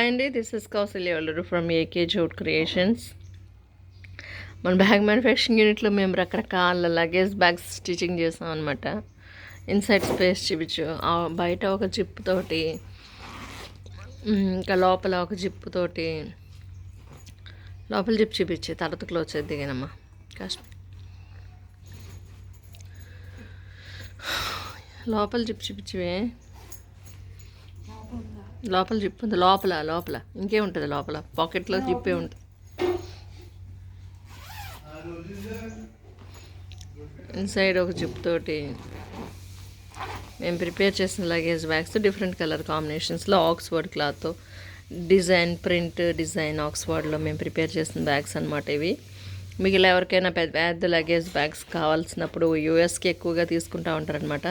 Hi అండి, this is Kausalya Valluru from AK jute creations. మన bag manufacturing యూనిట్లో మేము రకరకాల లగేజ్ బ్యాగ్స్ స్టిచ్చింగ్ చేసాం అనమాట. ఇన్సైడ్ స్పేస్ చూపించు, బయట ఒక జిప్ తోటి, ఇంకా లోపల ఒక జిప్ తోటి, లోపల జిప్ చూపించి తర్వాత క్లోజ్ చేసి దిగానమ్మా. కష్టం. లోపల జిప్ చూపించివే, లోపల జిప్ ఉంది. లోపల లోపల ఇంకేముంటుంది, లోపల పాకెట్లో జిప్పే ఉంటుంది. ఇన్సైడ్ ఒక జిప్ తోటి మేము ప్రిపేర్ చేసిన లగేజ్ బ్యాగ్స్ డిఫరెంట్ కలర్ కాంబినేషన్స్లో Oxford cloth design, print design ఆక్స్ఫర్డ్లో మేము ప్రిపేర్ చేసిన బ్యాగ్స్ అనమాట ఇవి. మీకు ఇలా ఎవరికైనా పెద్ద పెద్ద లగేజ్ బ్యాగ్స్ కావాల్సినప్పుడు యూఎస్కి ఎక్కువగా తీసుకుంటూ ఉంటారనమాట.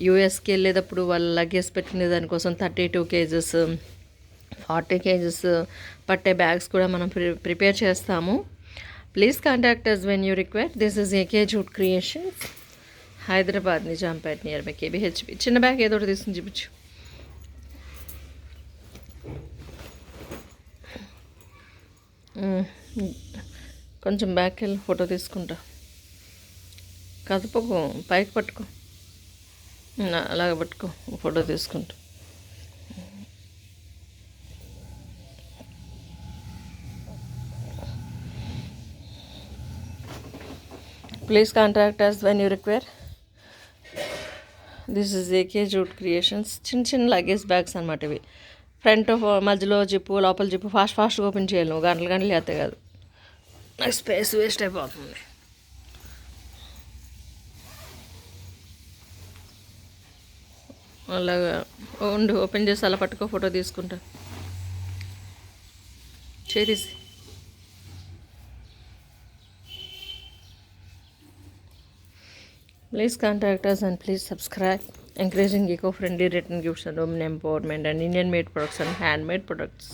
యూఎస్కి వెళ్ళేటప్పుడు వాళ్ళ లగేజ్ పెట్టుకునే దానికోసం 32 kgs 40 kgs పట్టే బ్యాగ్స్ కూడా మనం ప్రిపేర్ చేస్తాము. Please contact us when you require. This is AK jute creations, Hyderabad, Nizampet, near by KBHP. చిన్న బ్యాగ్ ఏదో ఒకటి తీసుకుని చూపించు. కొంచెం బ్యాక్ వెళ్ళి ఫోటో తీసుకుంటా. కదపకు, పైకి పట్టుకో, అలాగ పట్టుకో, ఫోటో తీసుకుంటా. Please contact us when you require. This is AK jute creations. చిన్న చిన్న లగేజ్ బ్యాగ్స్ అనమాట ఇవి. ఫ్రంట్ మధ్యలో జిప్పు, లోపల జిప్పు ఫాస్ట్గా ఓపెన్ చేయాలి. నువ్వు గంటలు చేస్తే కాదు, నాకు స్పేస్ వేస్ట్ అయిపోతుంది. అలాగా ఉండు, ఓపెన్ చేసి అలా పట్టుకో, ఫోటో తీసుకుంటా. చేసి please contact us and please subscribe. Encouraging eco-friendly return gifts and women empowerment and Indian made products and handmade products.